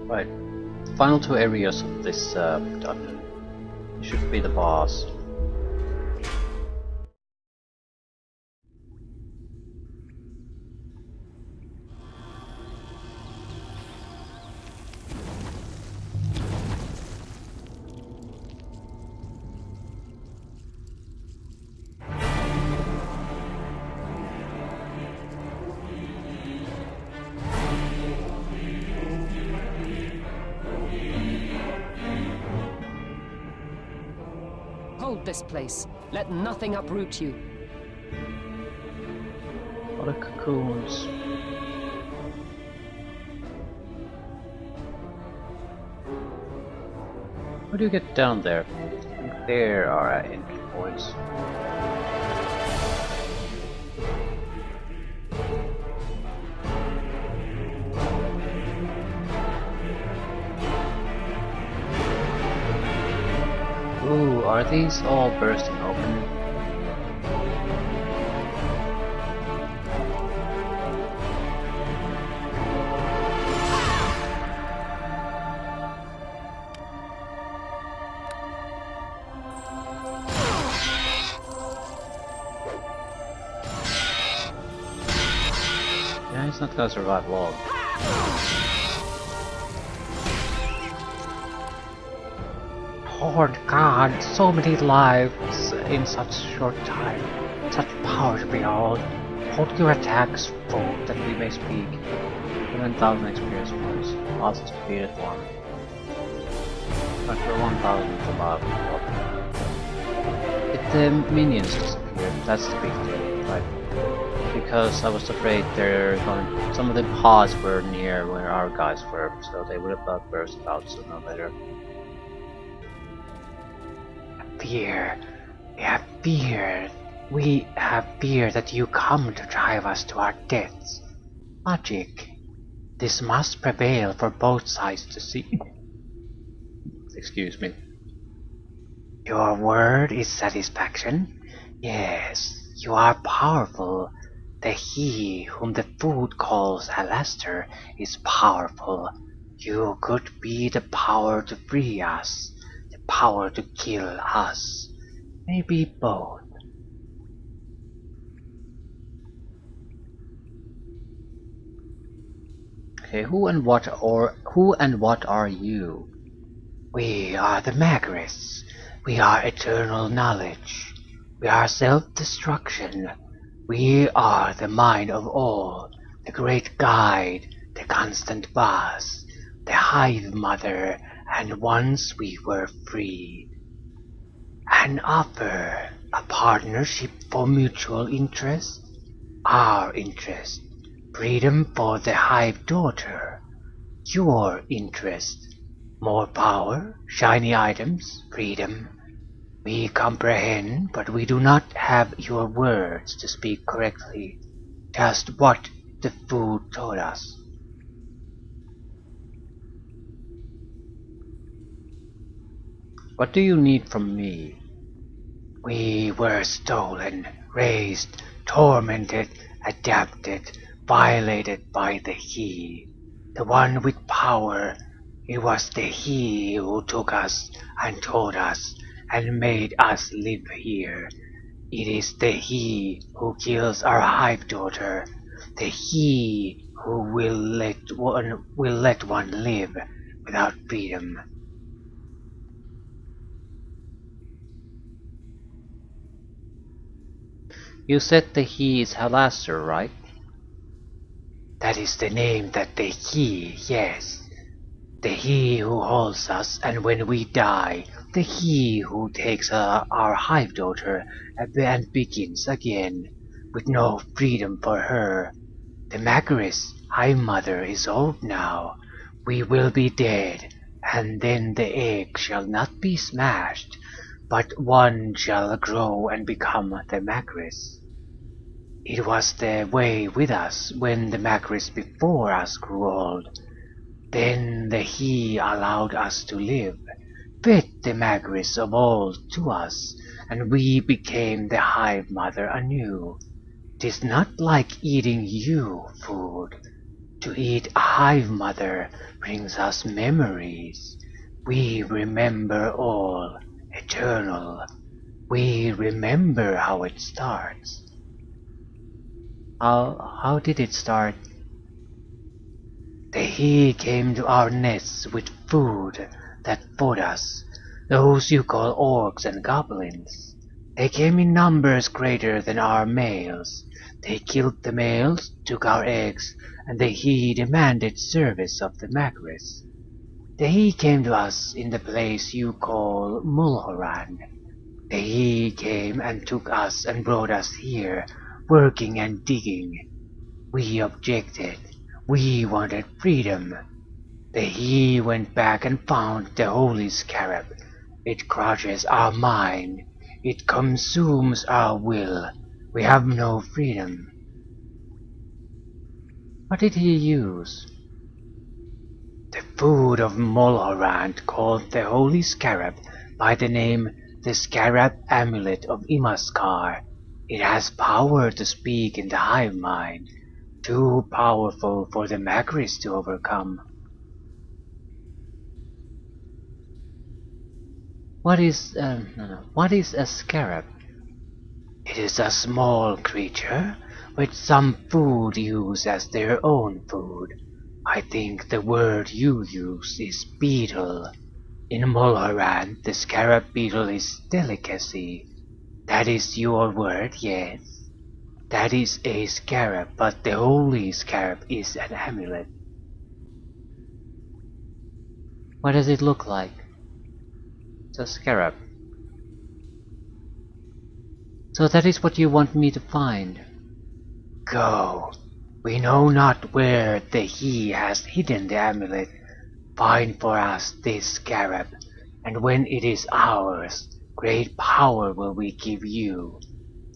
Right. Final two areas of this dungeon should be the boss. Hold this place. Let nothing uproot you. What a cocoons. How do you get down there? I think there are entry points. Ooh, are these all bursting open? Yeah, he's not gonna survive long. Lord God, so many lives in such short time, such power to behold. Hold your attacks full that we may speak. 7,000 experience points, lost defeated one. But for 1,000 above. If the minions disappeared, that's the big deal, right? Because I was afraid some of the pods were near where our guys were, so they would have burst out sooner or later. Fear. We have fear that you come to drive us to our deaths. Logic. This must prevail for both sides to see. Excuse me. Your word is satisfaction? Yes, you are powerful. The he whom the food calls Alastair is powerful. You could be the power to free us. Power to kill us. Maybe both. Okay, who and what are you? We are the Maggris. We are eternal knowledge. We are self-destruction. We are the mind of all, the great guide, the constant boss, the hive mother, and once we were free. An offer, a partnership for mutual interest, our interest, freedom for the hive daughter, your interest, more power, shiny items, freedom. We comprehend, but we do not have your words to speak correctly, just what the food told us. What do you need from me? We were stolen, raised, tormented, adapted, violated by the He, the one with power. It was the He who took us and taught us and made us live here. It is the He who kills our hive daughter, the He who will let one live without freedom. You said the He is Alastair, right? That is the name that the He, yes. The He who holds us, and when we die, the He who takes our hive daughter and begins again, with no freedom for her. The Maggris, hive mother, is old now. We will be dead, and then the egg shall not be smashed, but one shall grow and become the Maggris. It was the way with us when the Maggris before us grew old. Then the He allowed us to live, fed the Maggris of old to us, and we became the hive mother anew. 'Tis not like eating you food. To eat a hive mother brings us memories. We remember all, eternal. We remember how it starts. How did it start? The he came to our nests with food that fed us, those you call orcs and goblins. They came in numbers greater than our males. They killed the males, took our eggs, and the he demanded service of the Maggris. The he came to us in the place you call Mulhoran. The he came and took us and brought us here, working and digging. We objected. We wanted freedom. The he went back and found the holy scarab. It crushes our mind. It consumes our will. We have no freedom. What did he use? The food of Molhorand called the holy scarab by the name the Scarab Amulet of Imaskar. It has power to speak in the hive mind, too powerful for the Maggris to overcome. What is a scarab? It is a small creature with some food used as their own food. I think the word you use is beetle. In Molharan, the scarab beetle is delicacy. That is your word, yes. That is a scarab, but the holy scarab is an amulet. What does it look like? It's a scarab. So that is what you want me to find. Go. We know not where the he has hidden the amulet. Find for us this scarab, and when it is ours, great power will we give you.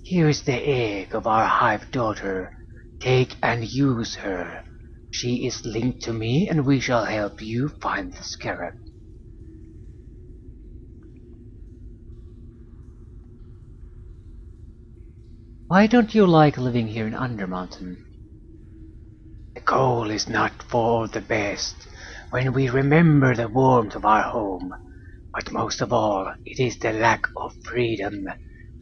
Here is the egg of our hive daughter. Take and use her. She is linked to me, and we shall help you find the scarab. Why don't you like living here in Undermountain? The goal is not for the best, when we remember the warmth of our home, but most of all, it is the lack of freedom.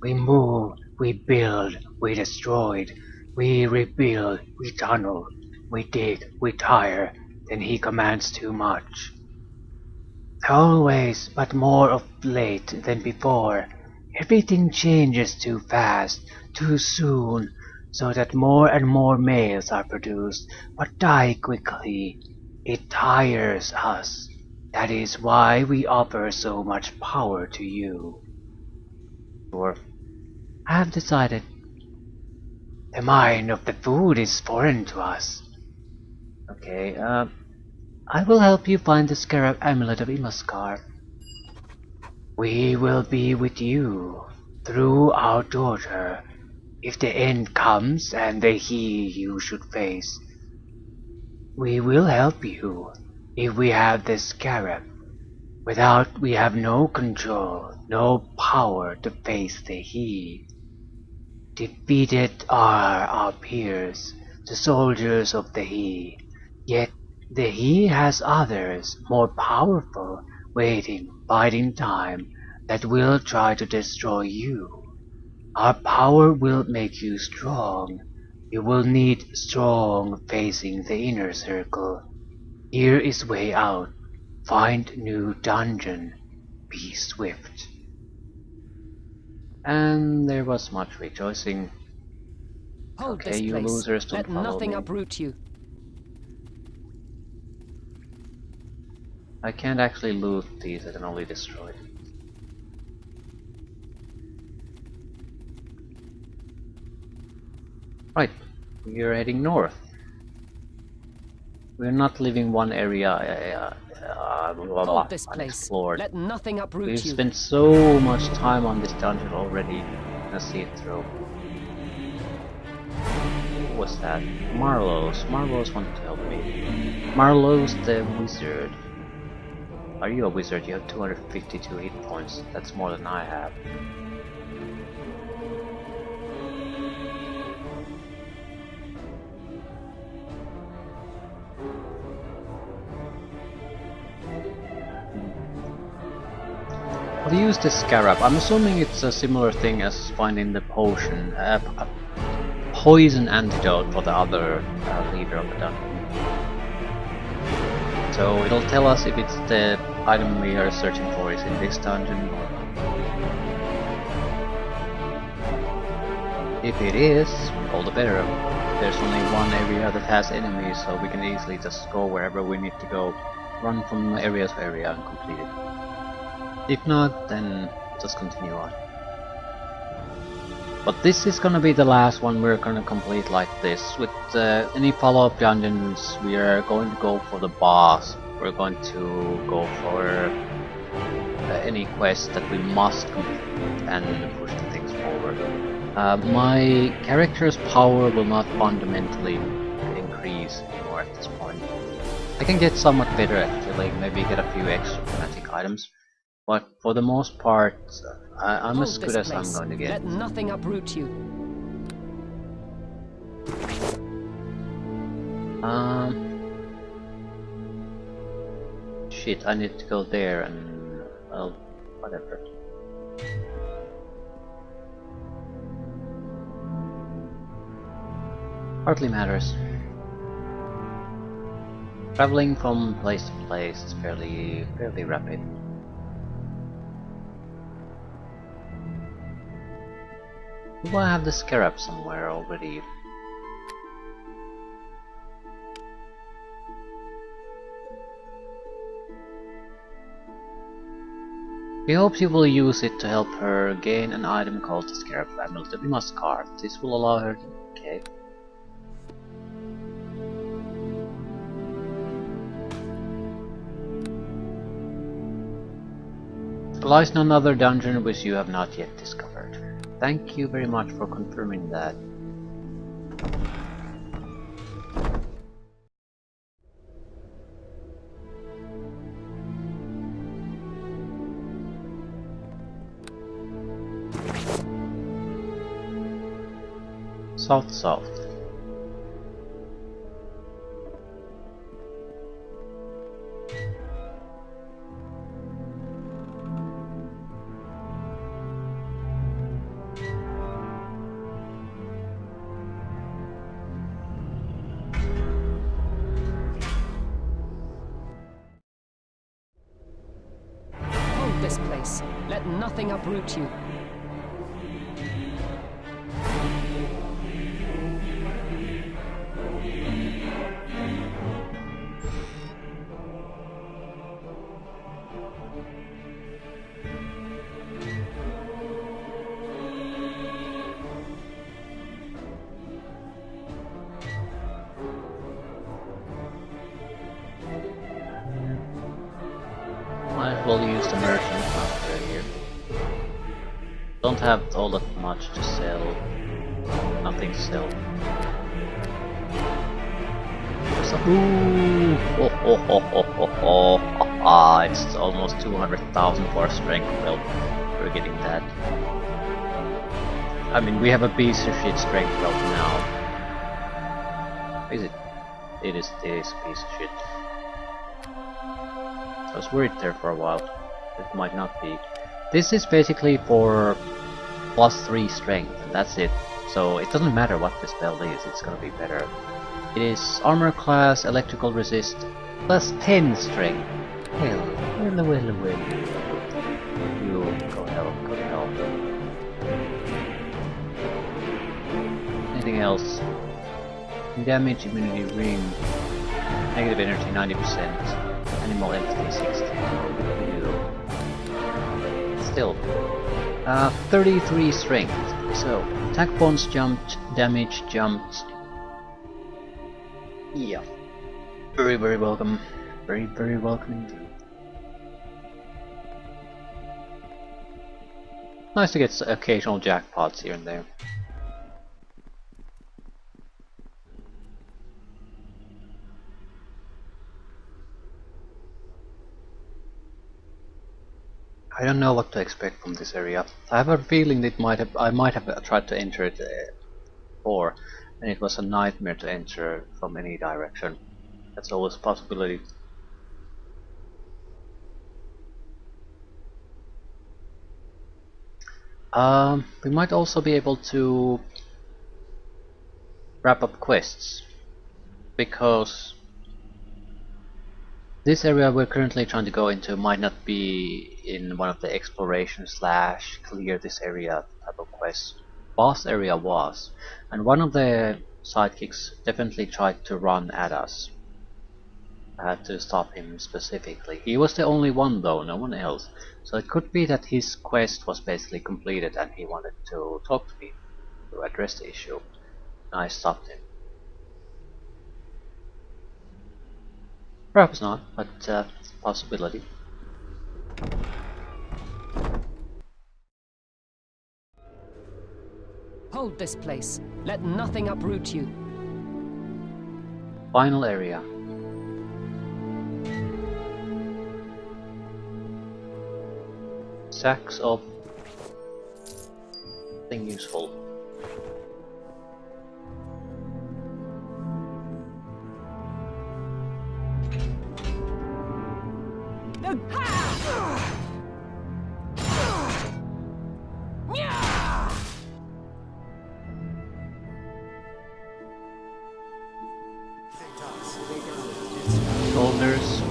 We move, we build, we destroy, we rebuild, we tunnel, we dig, we tire, then he commands too much. Always, but more of late than before, everything changes too fast, too soon, so that more and more males are produced, but die quickly. It tires us. That is why we offer so much power to you. Sure. I have decided. The mind of the food is foreign to us. Okay, I will help you find the Scarab Amulet of Imaskar. We will be with you, through our daughter, if the end comes and the he you should face. We will help you, if we have the Scarab. Without we have no control, no power to face the he. Defeated are our peers, the soldiers of the he. Yet the he has others, more powerful, waiting, biding time, that will try to destroy you. Our power will make you strong. You will need strong facing the inner circle. Here is way out. Find new dungeon. Be swift. And there was much rejoicing. Hold Okay, this you place. losers, don't Let follow nothing me. uproot you. I can't actually loot these, I can only destroy them. Right, we are heading north. We're not leaving one area Hold this place. unexplored. Let nothing uproot We've you. spent so much time on this dungeon already. Let's see it through. What was that? Marlowe's. Marlowe's wanted to help me. Marlowe's the wizard. Are you a wizard? You have 252 hit points. That's more than I have. I've used the scarab. I'm assuming it's a similar thing as finding the potion, a poison antidote for the other leader of the dungeon. So it'll tell us if it's the item we are searching for is in this dungeon or not. If it is, all the better. There's only one area that has enemies, so we can easily just go wherever we need to go, run from area to area and complete it. If not, then just continue on. But this is gonna be the last one we're gonna complete like this. With any follow-up dungeons, we are going to go for the boss. We're going to go for any quest that we must complete and push the things forward. My character's power will not fundamentally increase anymore at this point. I can get somewhat better at killing, maybe get a few extra magic items. But for the most part, I'm as good as I'm going to get. Let nothing uproot you. Shit, I need to go there and, well, whatever. Hardly matters. Traveling from place to place is fairly rapid. Do I have the scarab somewhere already? We hope you will use it to help her gain an item called the Scarab Amulet that we must guard. This will allow her to... okay. Lies in another dungeon which you have not yet discovered. Thank you very much for confirming that. South. Hold this place. Let nothing uproot you. Might as well use the merchant master here. Don't have all that much to sell. Nothing to sell. There's a it's almost 200,000 for strength. Well, we're getting that. I mean, we have a piece of shit strength belt now. Is it? It is a piece of shit. I was worried there for a while. It might not be. This is basically for +3 strength, and that's it. So it doesn't matter what this spell is, it's gonna be better. It is armor class, electrical resist, +10 strength. Well. You go hell. Anything else? Damage, immunity ring, negative energy 90%, animal entity 60. Still, 33 strength. So attack bonus jumped, damage jumped. Yeah, very welcome, very welcome indeed. Nice to get occasional jackpots here and there. I don't know what to expect from this area. I have a feeling that I might have tried to enter it before, and it was a nightmare to enter from any direction. That's always a possibility. We might also be able to wrap up quests, because this area we're currently trying to go into might not be in one of the exploration slash clear this area type of quests. Boss area was, and one of the sidekicks definitely tried to run at us. I had to stop him specifically. He was the only one though, no one else. So it could be that his quest was basically completed and he wanted to talk to me to address the issue. I stopped him. Perhaps not, but it's a possibility. Hold this place. Let nothing uproot you. Final area. Sacks of thing useful. Shoulders.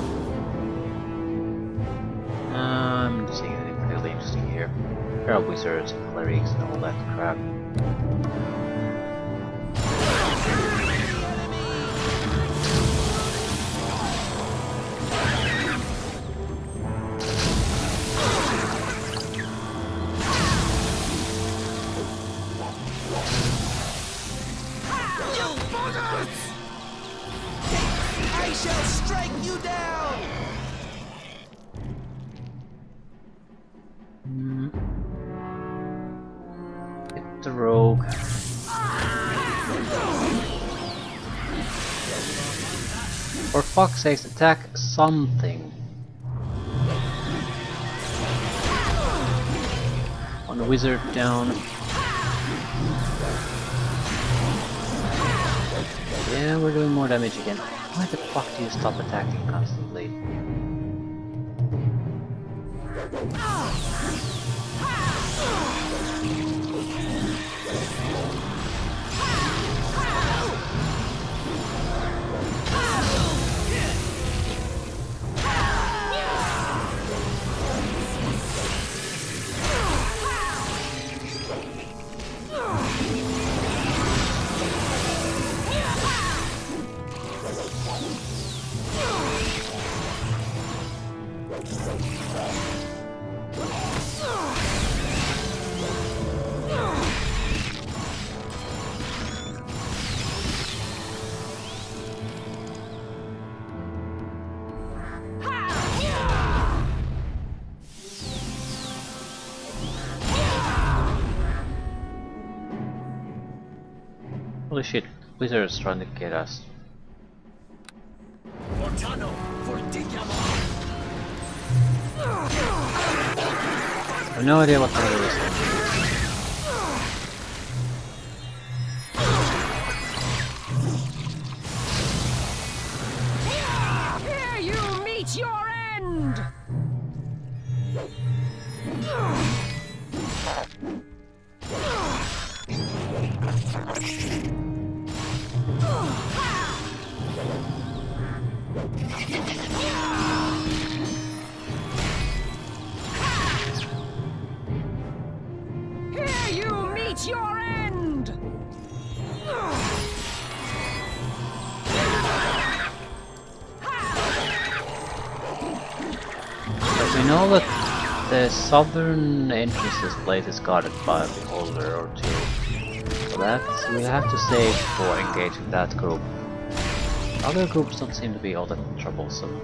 I'm seeing anything particularly interesting here. There are wizards and clerics and all that crap. I shall strike you down! Hit the rogue. For fuck's sake, attack something. One wizard down. Yeah, we're doing more damage again. Why the fuck do you stop attacking constantly? Holy shit, wizards trying to get us. Mortano, fortigiamo! I have no idea what the hell it is. Here you meet your end! Here you meet your end! But we know that the southern entrance to this place is guarded by a beholder or two. So that's, we'll have to save for engaging that group. Other groups don't seem to be all that troublesome.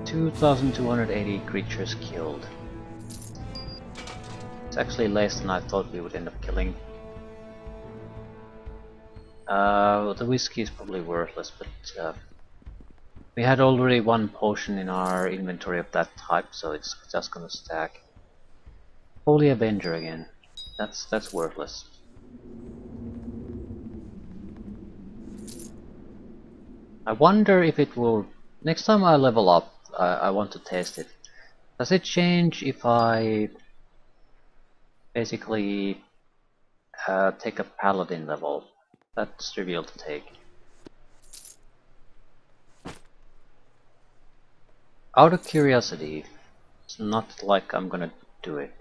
$2,280 creatures killed. It's actually less than I thought we would end up killing. The whiskey is probably worthless, but we had already one potion in our inventory of that type, so it's just gonna stack. Holy Avenger again. That's worthless. I wonder if it will Next time I level up, I want to test it. Does it change if I basically take a paladin level? That's trivial to take. Out of curiosity, it's not like I'm gonna do it.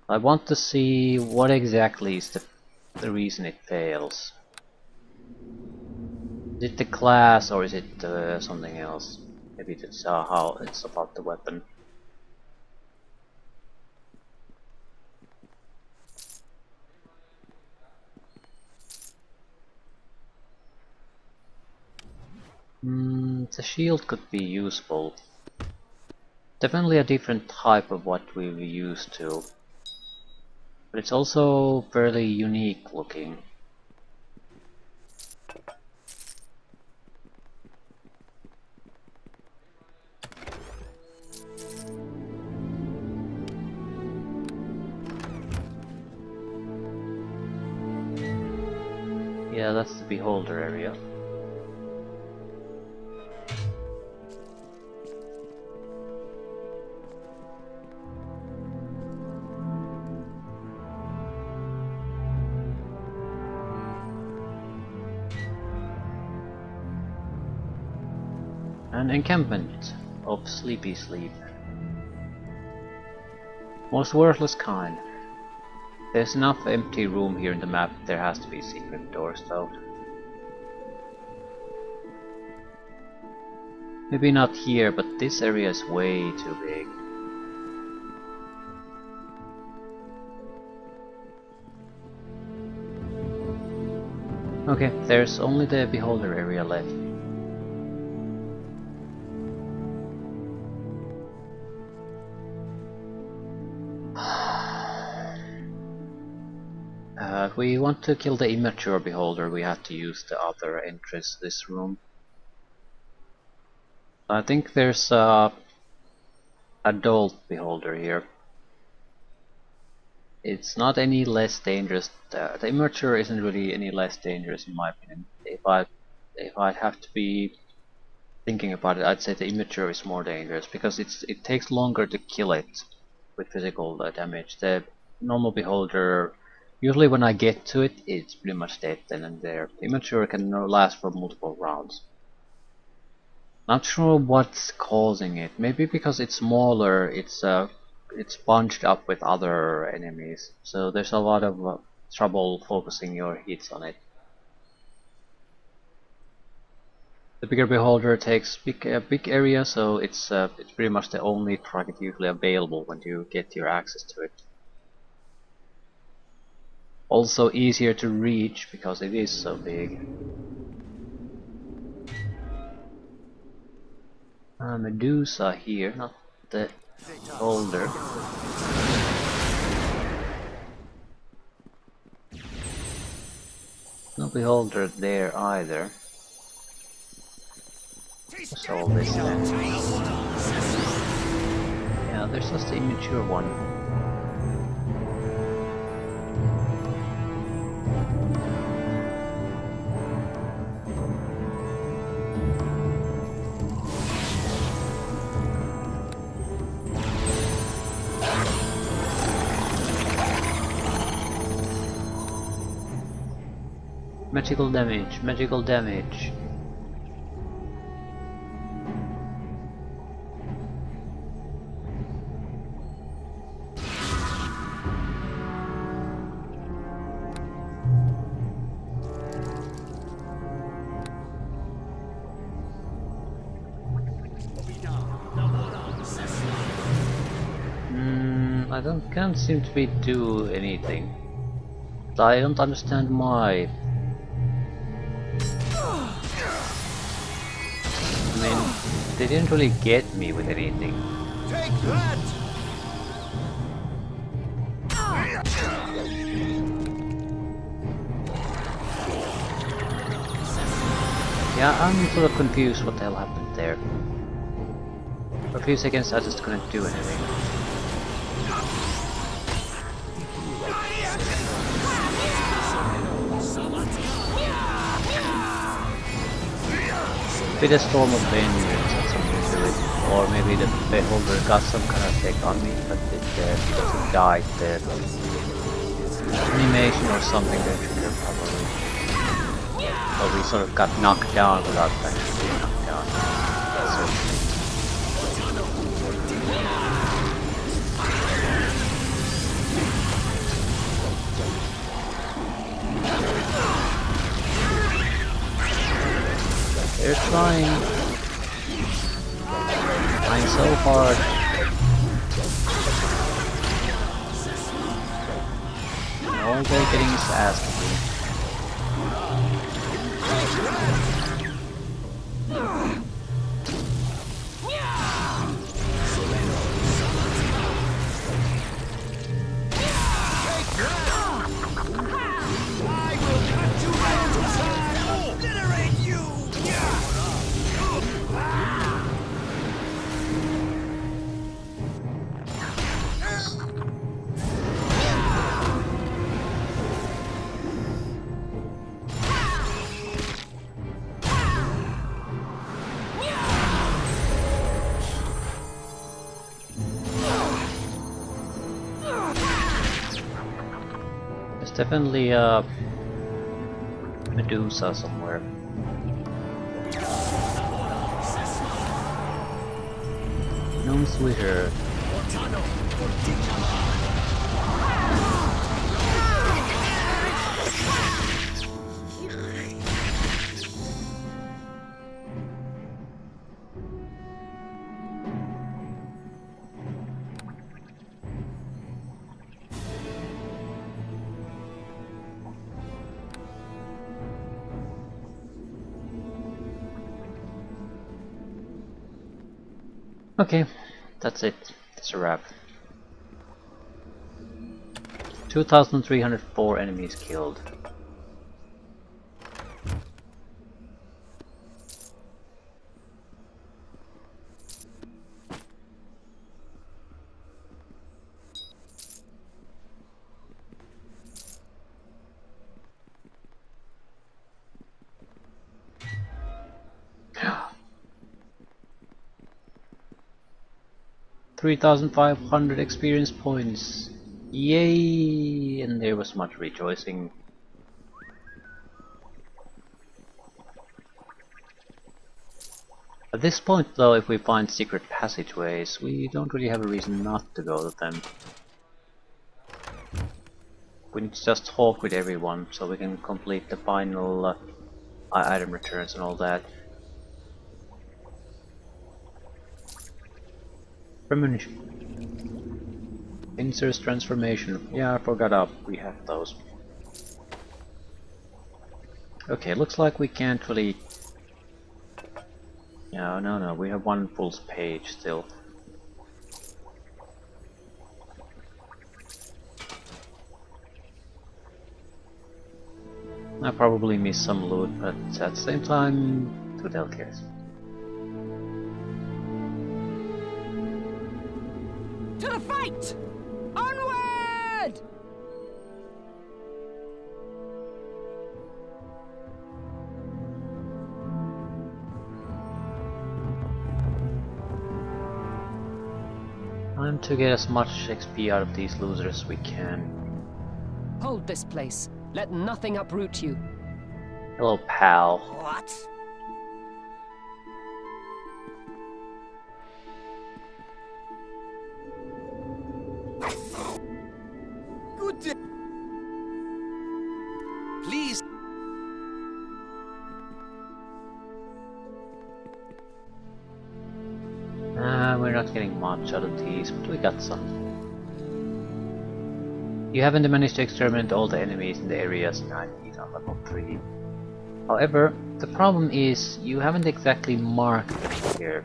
I want to see what exactly is the reason it fails. Is it the class or is it something else? Maybe it's how it's about the weapon. The shield could be useful. Definitely a different type of what we're used to. But it's also fairly unique looking. Yeah, that's the beholder area. An encampment of sleepy sleep. Most worthless kind. There's enough empty room here in the map, there has to be secret doors though. Maybe not here, but this area is way too big. Okay, there's only the beholder area left. If we want to kill the immature beholder, we have to use the other entrance to this room. I think there's a adult beholder here. It's not any less dangerous. The immature isn't really any less dangerous in my opinion. If I'd have to be thinking about it, I'd say the immature is more dangerous because it takes longer to kill it with physical damage. The normal beholder, usually when I get to it, it's pretty much dead then and there. The immature can last for multiple rounds. Not sure what's causing it. Maybe because it's smaller, it's bunched up with other enemies, so there's a lot of trouble focusing your hits on it. The bigger beholder takes a big area, so it's pretty much the only target usually available when you get your access to it. Also easier to reach because it is so big. Medusa here, not the beholder. No beholder there either. What's all this then? Yeah, there's just the immature one. Magical damage, magical damage. Can't seem to be do anything. I don't understand why. I mean, they didn't really get me with anything. Take that! Yeah, I'm sort of confused what the hell happened there. For a few seconds I just couldn't do anything. Maybe the storm of vengeance had something to do with it, or maybe the beholder got some kind of effect on me, but it because it died. The animation or something that triggered probably. Or we sort of got knocked down without actually being knocked down. So, they're trying so hard. And all they're getting is ass kicking. Definitely a Medusa somewhere. No sweeter. Okay, that's it. That's a wrap. 2,304 enemies killed. Yeah. 3,500 experience points. Yay! And there was much rejoicing. At this point though, if we find secret passageways, we don't really have a reason not to go to them. We need to just talk with everyone so we can complete the final item returns and all that. Premonition. Inserts transformation. Yeah, I forgot up. We have those. Okay, looks like we can't really... No, we have one full page still. I probably missed some loot, but at the same time, who the hell cares? To the fight! Onward! Time to get as much XP out of these losers as we can. Hold this place. Let nothing uproot you. Hello, pal. What? Good day. Please. We're not getting much out of these, but we got some. You haven't managed to exterminate all the enemies in the areas 9 feet on level 3. However, the problem is you haven't exactly marked them here.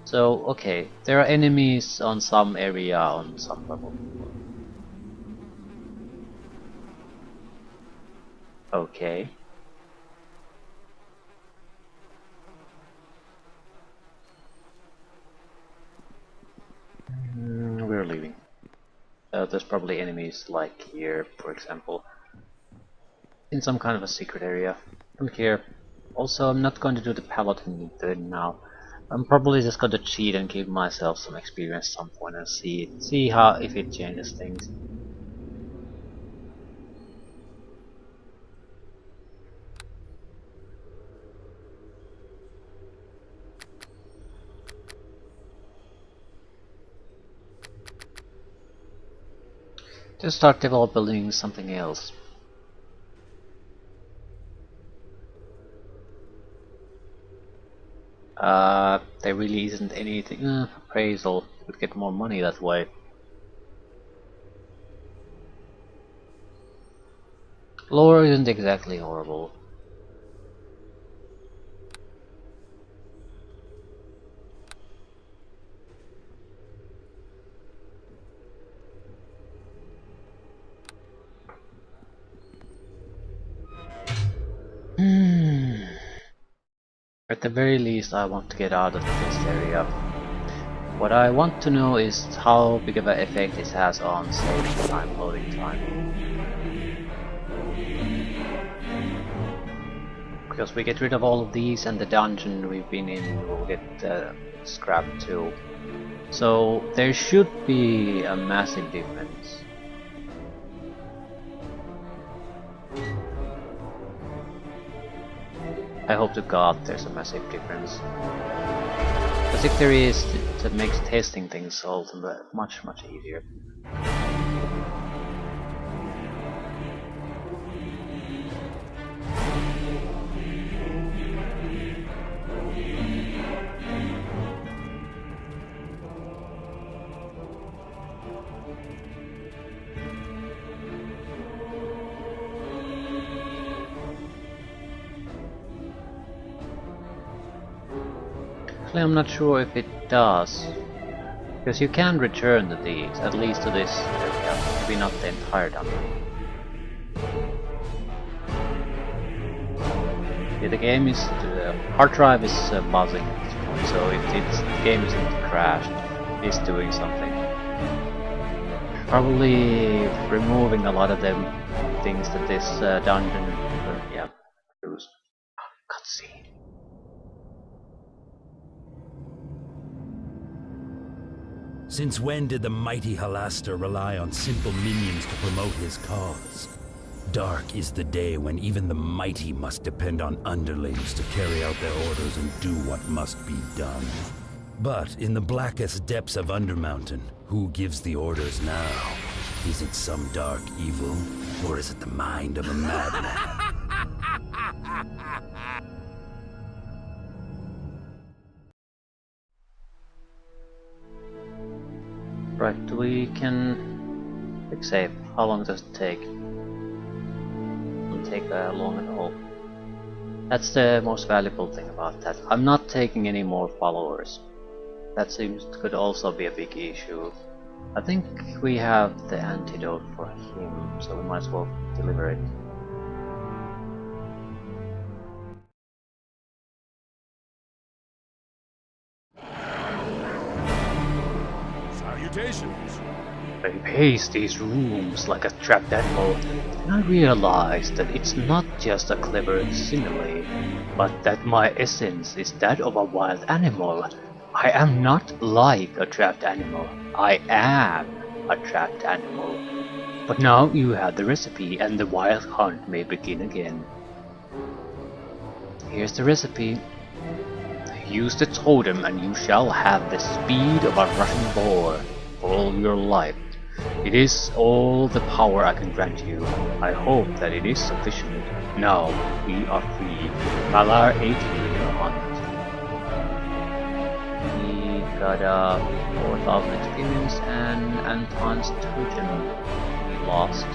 So, okay, there are enemies on some area on some level. Okay. We're leaving. There's probably enemies like here, for example, in some kind of a secret area. Don't care. Also, I'm not going to do the paladin thing now. I'm probably just going to cheat and give myself some experience at some point and see how if it changes things. To start developing something else. There really isn't anything. Appraisal. Would get more money that way. Lore isn't exactly horrible. At the very least, I want to get out of this area. What I want to know is how big of an effect it has on save time, loading time. Because we get rid of all of these and the dungeon we've been in will get scrapped too. So there should be a massive difference. I hope to God there's a massive difference. Because if there is, that makes testing things ultimately much easier. Actually, I'm not sure if it does, because you can return to these, at least to this area, maybe not the entire dungeon. Yeah, the game is, the hard drive is buzzing at this point, so if the game isn't crashed, it's doing something. Probably removing a lot of the things that this dungeon, yeah, produces. Cutscene. Since when did the mighty Halaster rely on simple minions to promote his cause? Dark is the day when even the mighty must depend on underlings to carry out their orders and do what must be done. But in the blackest depths of Undermountain, who gives the orders now? Is it some dark evil, or is it the mind of a madman? Right, we can quick save. How long does it take? Doesn't take long at all. That's the most valuable thing about that. I'm not taking any more followers. That seems could also be a big issue. I think we have the antidote for him, so we might as well deliver it. Salutations. I pace these rooms like a trapped animal, and I realize that it's not just a clever simile, but that my essence is that of a wild animal. I am not like a trapped animal. I am a trapped animal. But now you have the recipe, and the wild hunt may begin again. Here's the recipe. Use the totem and you shall have the speed of a Russian boar all your life. It is all the power I can grant you. I hope that it is sufficient. Now we are free. Malar 18 hunt. We got 4,000 experience and Anton's totem we lost.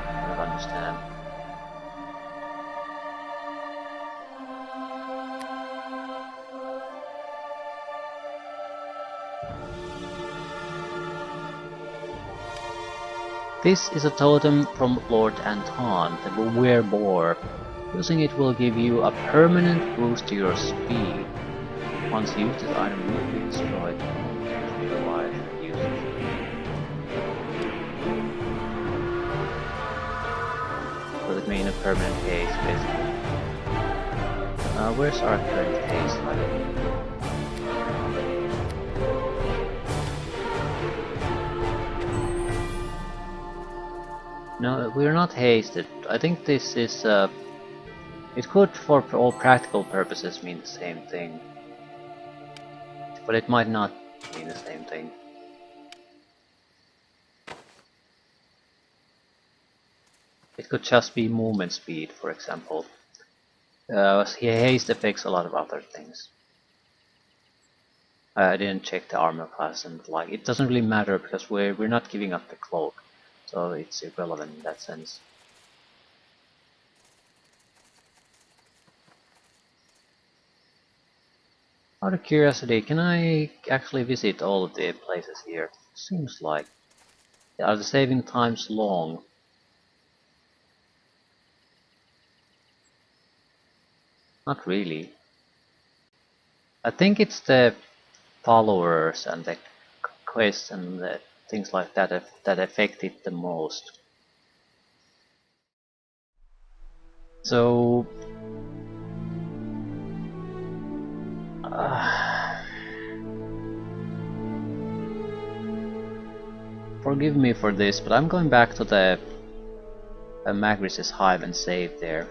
I don't understand. This is a totem from Lord Anton, the Beware Boar. Using it will give you a permanent boost to your speed. Once used, this item will be destroyed. Otherwise, use it. Will it mean a permanent haste, basically. Where's our current haste level? No, we're not hasted. I think this is, it could for all practical purposes mean the same thing. But it might not mean the same thing. It could just be movement speed, for example. Haste affects a lot of other things. I didn't check the armor class, and like it doesn't really matter because we're not giving up the cloak, so it's irrelevant in that sense. Out of curiosity, can I actually visit all of the places here? Seems like. Are the saving times long? Not really. I think it's the followers and the quests and the things like that that affect it the most. So forgive me for this, but I'm going back to the Maggris' hive and save there.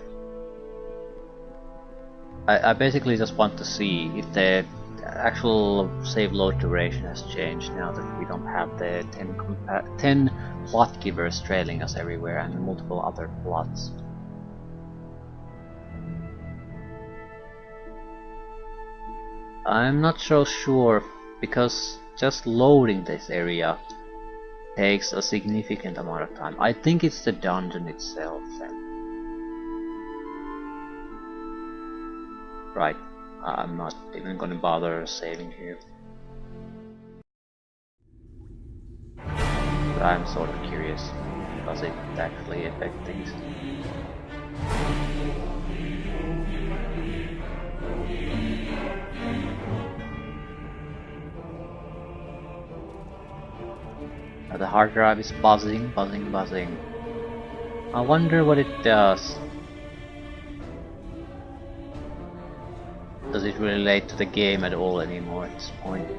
I basically just want to see if the actual save load duration has changed now that we don't have the 10 plot givers trailing us everywhere and multiple other plots. I'm not so sure because just loading this area takes a significant amount of time. I think it's the dungeon itself. Right, I'm not even gonna bother saving here. But I'm sort of curious, does it actually affect things? The hard drive is buzzing, buzzing, buzzing. I wonder what it does. Does it relate to the game at all anymore at this point?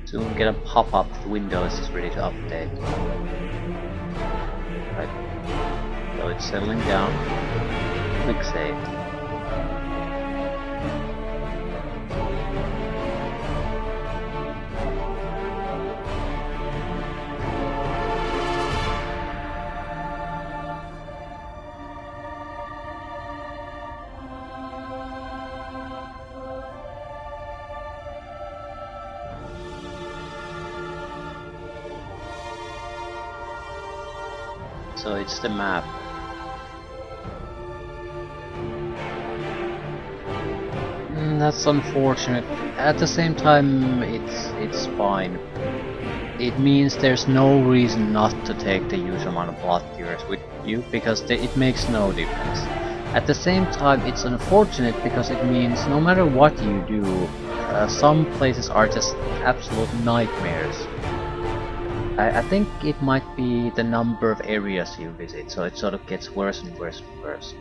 Soon get a pop-up that Windows is ready to update. Right. So it's settling down. Quick save. So it's the map. That's unfortunate. At the same time, it's fine. It means there's no reason not to take the usual amount of plot viewers with you because it makes no difference. At the same time, it's unfortunate because it means no matter what you do, some places are just absolute nightmares. I think it might be the number of areas you visit, so it sort of gets worse and worse and worse.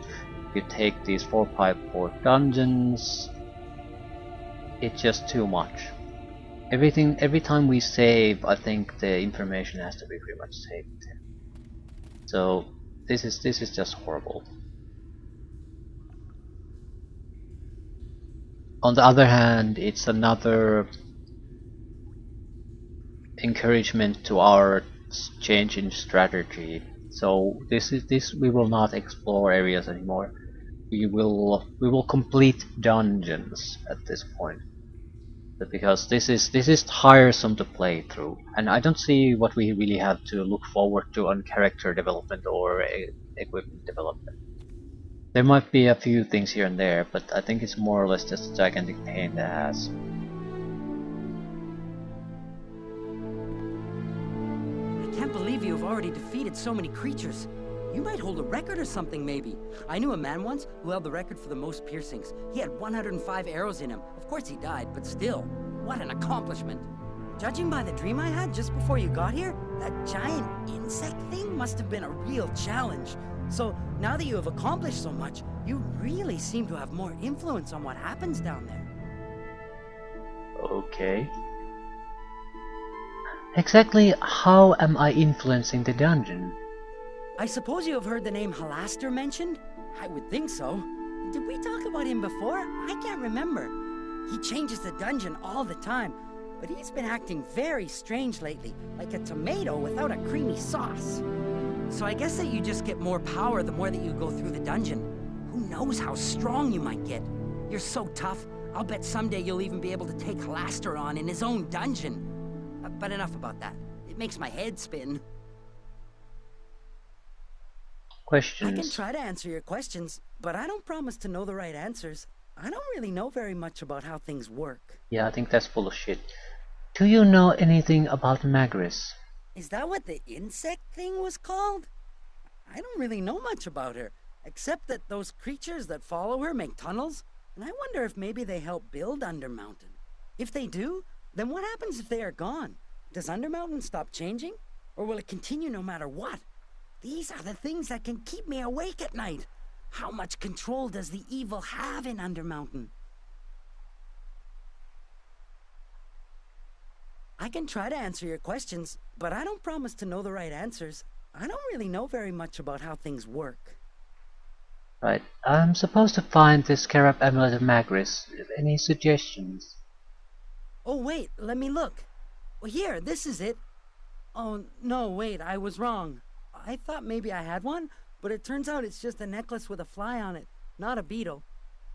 If you take these 4x4 dungeons, it's just too much. Every time we save, I think the information has to be pretty much saved. So this is just horrible. On the other hand, it's another encouragement to our change in strategy. So this we will not explore areas anymore. We will complete dungeons at this point. But because this is tiresome to play through, and I don't see what we really have to look forward to on character development or equipment development. There might be a few things here and there, but I think it's more or less just a gigantic pain in the ass. I can't believe you have already defeated so many creatures. You might hold a record or something, maybe. I knew a man once who held the record for the most piercings. He had 105 arrows in him. Of course he died, but still, what an accomplishment. Judging by the dream I had just before you got here, that giant insect thing must have been a real challenge. So, now that you have accomplished so much, you really seem to have more influence on what happens down there. Okay. Exactly how am I influencing the dungeon? I suppose you have heard the name Halaster mentioned? I would think so. Did we talk about him before? I can't remember. He changes the dungeon all the time, but he's been acting very strange lately, like a tomato without a creamy sauce. So I guess that you just get more power the more that you go through the dungeon. Who knows how strong you might get? You're so tough, I'll bet someday you'll even be able to take Halaster on in his own dungeon. But enough about that. It makes my head spin. Questions. I can try to answer your questions, but I don't promise to know the right answers. I don't really know very much about how things work. Yeah, I think that's full of shit. Do you know anything about Maggris? Is that what the insect thing was called? I don't really know much about her, except that those creatures that follow her make tunnels, and I wonder if maybe they help build Undermountain. If they do, then what happens if they are gone? Does Undermountain stop changing? Or will it continue no matter what? These are the things that can keep me awake at night. How much control does the evil have in Undermountain? I can try to answer your questions, but I don't promise to know the right answers. I don't really know very much about how things work. Right, I'm supposed to find the Scarab Amulet of Maggris. Any suggestions? Oh wait, let me look. Well, here, this is it. Oh no, wait, I was wrong. I thought maybe I had one, but it turns out it's just a necklace with a fly on it, not a beetle.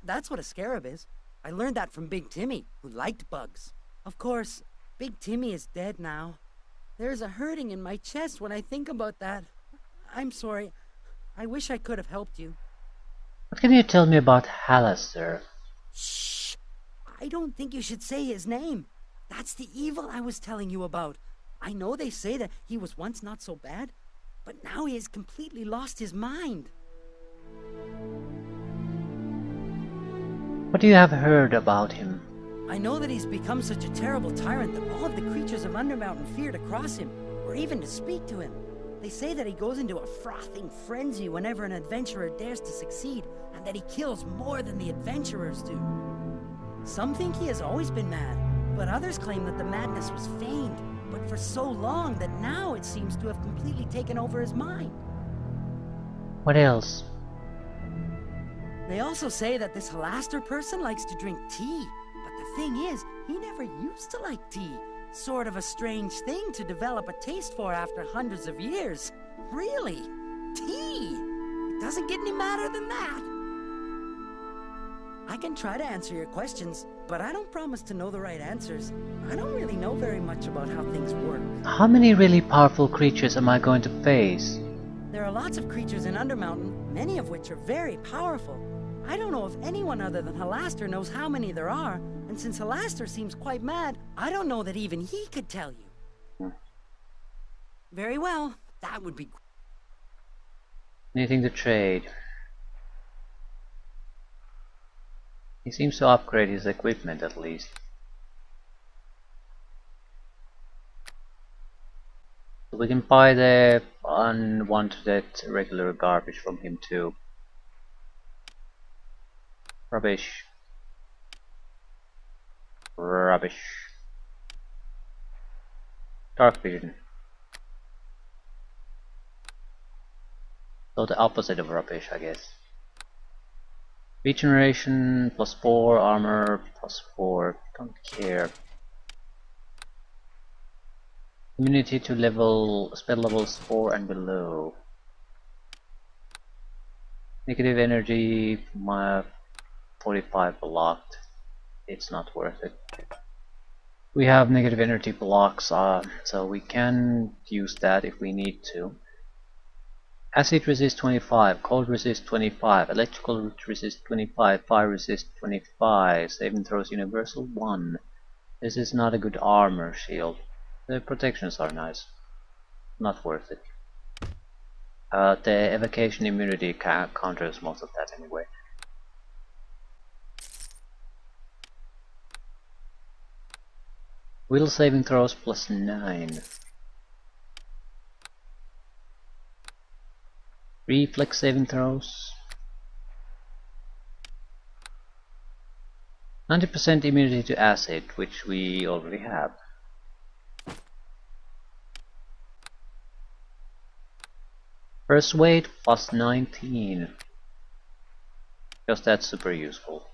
That's what a scarab is. I learned that from Big Timmy, who liked bugs. Of course, Big Timmy is dead now. There's a hurting in my chest when I think about that. I'm sorry. I wish I could have helped you. What can you tell me about Halaster? Shh! I don't think you should say his name. That's the evil I was telling you about. I know they say that he was once not so bad, but now he has completely lost his mind. What do you have heard about him? I know that he's become such a terrible tyrant that all of the creatures of Undermountain fear to cross him, or even to speak to him. They say that he goes into a frothing frenzy whenever an adventurer dares to succeed, and that he kills more than the adventurers do. Some think he has always been mad, but others claim that the madness was feigned, but for so long that now it seems to have completely taken over his mind. What else? They also say that this Halaster person likes to drink tea, but the thing is, he never used to like tea. Sort of a strange thing to develop a taste for after hundreds of years. Really? Tea? It doesn't get any madder than that. I can try to answer your questions, but I don't promise to know the right answers. I don't really know very much about how things work. How many really powerful creatures am I going to face? There are lots of creatures in Undermountain, many of which are very powerful. I don't know if anyone other than Halaster knows how many there are, and since Halaster seems quite mad, I don't know that even he could tell you. Very well, that would be... Anything to trade? He seems to upgrade his equipment at least. So we can buy the unwanted regular garbage from him too. Rubbish. Rubbish. Dark vision. So the opposite of rubbish, I guess. Regeneration +4, armor +4. Don't care. Immunity to spell levels 4 and below. Negative energy, my 45 blocked. It's not worth it. We have negative energy blocks, so we can use that if we need to. Acid resist 25, cold resist 25, electrical resist 25, fire resist 25, saving throws universal 1. This is not a good armor shield. The protections are nice. Not worth it. The evocation immunity counters most of that anyway. Will saving throws plus 9. Reflex saving throws. 90% immunity to acid, which we already have. Persuade plus 19. Because that's super useful.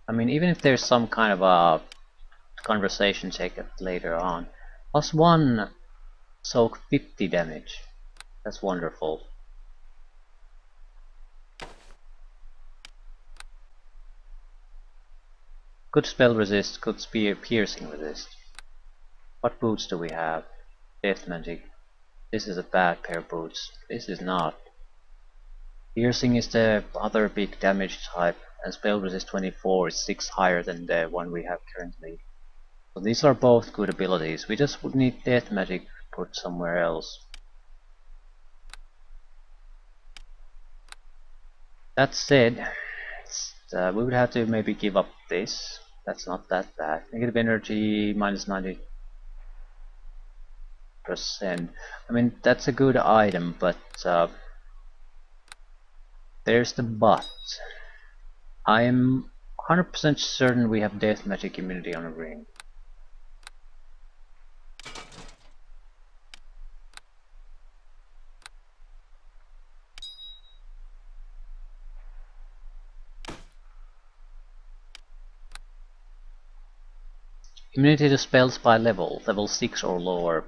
I mean, even if there's some kind of a conversation check later on. Plus 1 soak 50 damage. That's wonderful. Good spell resist, good spear piercing resist. What boots do we have? Death magic. This is a bad pair of boots. This is not. Piercing is the other big damage type, and spell resist 24 is 6 higher than the one we have currently. So these are both good abilities. We just would need death magic put somewhere else. That said, we would have to maybe give up this. That's not that bad. Negative energy minus 90%. I mean, that's a good item, but there's the but. I'm 100% certain we have death magic immunity on a ring. Immunity to spells by level 6 or lower.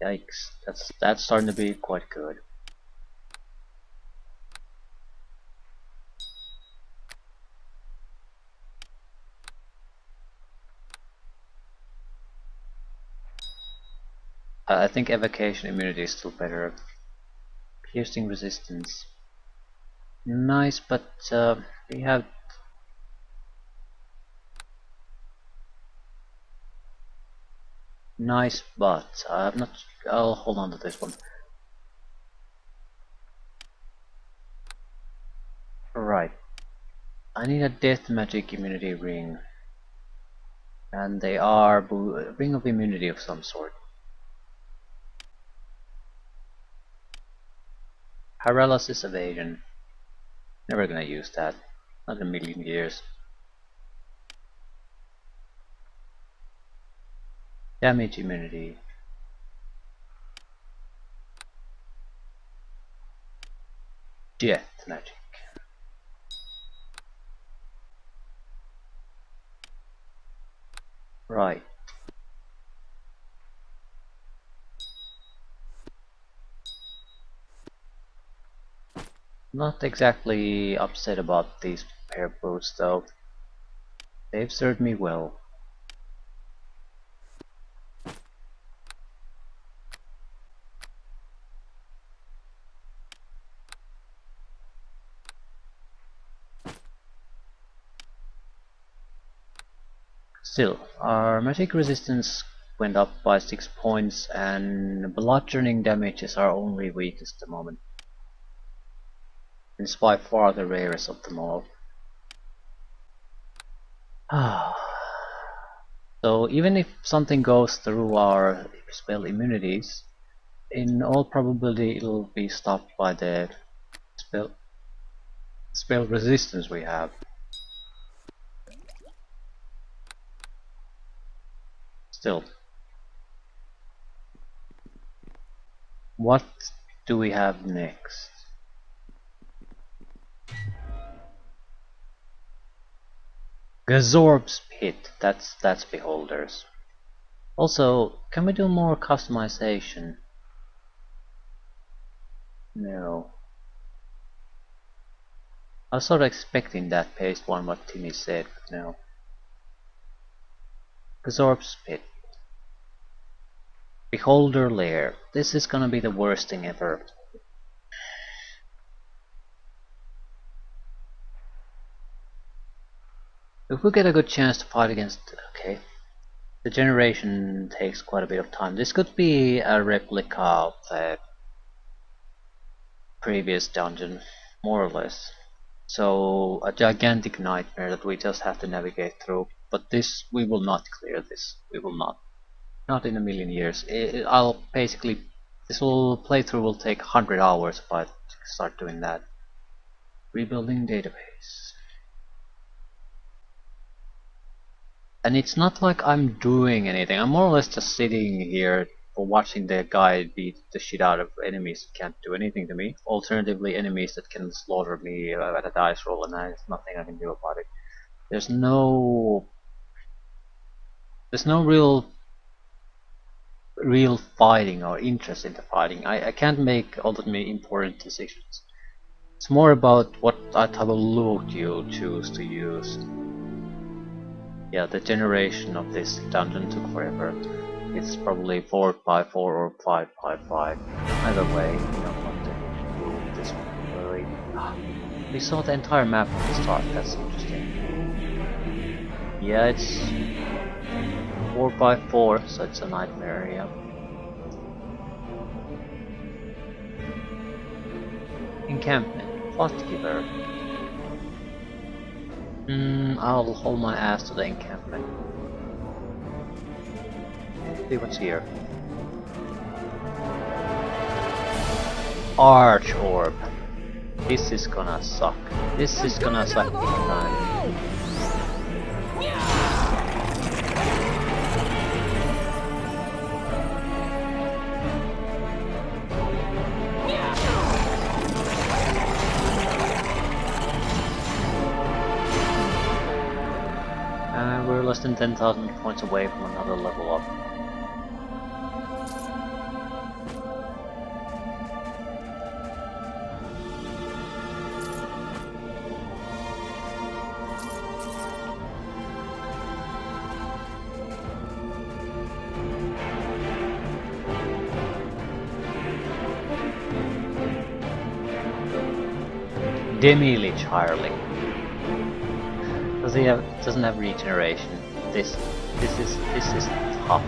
Yikes, that's starting to be quite good. I think evocation immunity is still better. Piercing resistance. Nice, but we have nice, but I'm not. I'll hold on to this one. Right. I need a death magic immunity ring, and they are ring of immunity of some sort. Paralysis evasion. Never gonna use that. Not in a million years. Damage immunity. Death magic. Right. Not exactly upset about these pair of boots though. They've served me well. Still, our magic resistance went up by 6 points, and bludgeoning damage is our only weakness at the moment. It's by far the rarest of them all. So even if something goes through our spell immunities, in all probability it'll be stopped by the spell resistance we have. Still, what do we have next? Gazorb's Pit, that's Beholders. Also, can we do more customization? No. I was sort of expecting that based on what Timmy said, but no. Gazorb's Pit. Beholder Lair. This is gonna be the worst thing ever. If we get a good chance to fight against... okay. The generation takes quite a bit of time. This could be a replica of the previous dungeon, more or less. So a gigantic nightmare that we just have to navigate through. but this, we will not clear this. We will not. Not in a million years. I'll basically, this whole playthrough will take 100 hours if I start doing that. Rebuilding database. And it's not like I'm doing anything. I'm more or less just sitting here watching the guy beat the shit out of enemies that can't do anything to me. Alternatively, enemies that can slaughter me at a dice roll, and there's nothing I can do about it. There's no real fighting or interest in the fighting. I can't make ultimately important decisions. It's more about what type of loot you choose to use. Yeah, the generation of this dungeon took forever. It's probably 4x4 or 5x5. Either way, we don't want to do this one really. We saw the entire map from the start, that's interesting. Yeah, it's 4x4, so it's a nightmare area. Encampment, plot giver. I'll hold my ass to the encampment. See what's here. Arch orb. This is gonna suck. This is gonna suck big time. We're less than 10,000 points away from another level up. Demi-Lich Hireling. Doesn't have regeneration. This is tough.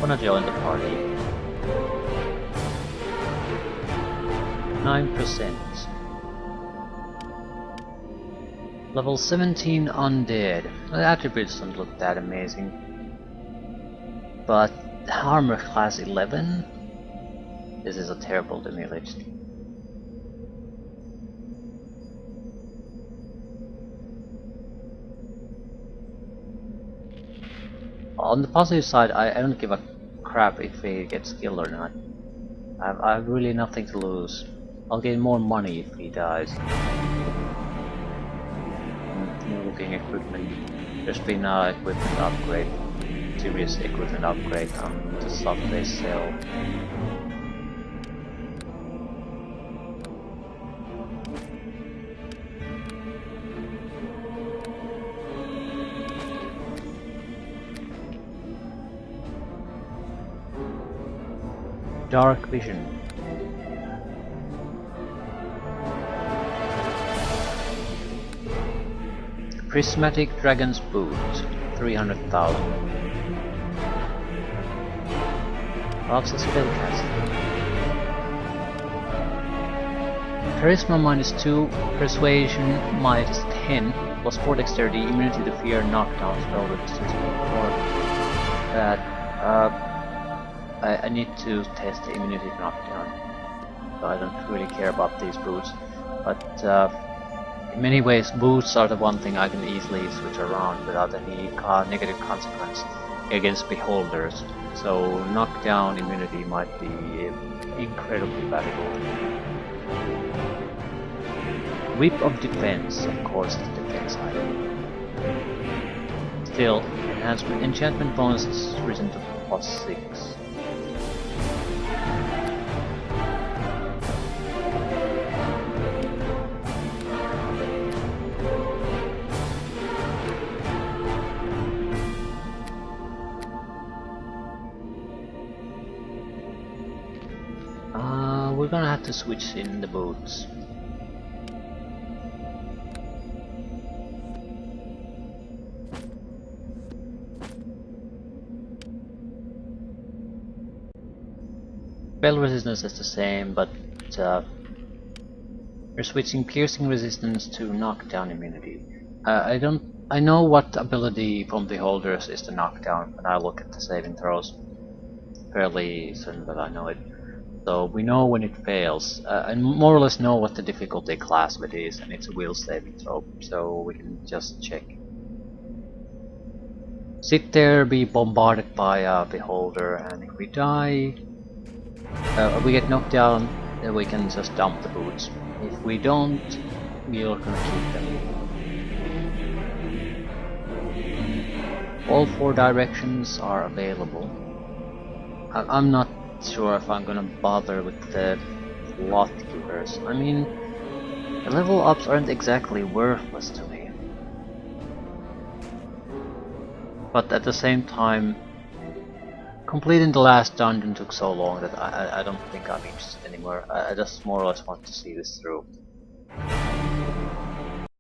Wanna join the party? 9%. Level 17 undead. The attributes don't look that amazing. But armor class 11? This is a terrible Demi-Lich. On the positive side, I don't give a crap if he gets killed or not. I have really nothing to lose. I'll gain more money if he dies. New looking equipment. There's been an equipment upgrade. Serious equipment upgrade on the stuff they sell. Dark vision. Prismatic Dragon's Boot, 300,000. Loves a spellcaster. Charisma -2, Persuasion -10, +4 Dexterity, Immunity to Fear, Knockdown, Spell Resistance +4. I need to test the immunity knockdown. So I don't really care about these boots, but in many ways boots are the one thing I can easily switch around without any negative consequence against beholders. So knockdown immunity might be incredibly valuable. Whip of Defense, of course, is the defense item. Still, enchantment bonus is risen to +6. We're gonna have to switch in the boots. Spell resistance is the same, but We're switching piercing resistance to knockdown immunity. I know what ability from the holders is the knockdown when I look at the saving throws. Fairly certain that I know it. So we know when it fails, and more or less know what the difficulty class of it is, and it's a will saving throw, so we can just check. Sit there, be bombarded by a beholder, and if we die, we get knocked down, then we can just dump the boots. If we don't, we're gonna keep them. All 4 directions are available. I'm not sure if I'm gonna bother with the lot givers. I mean, the level ups aren't exactly worthless to me. But at the same time, completing the last dungeon took so long that I don't think I'm interested anymore. I just more or less want to see this through.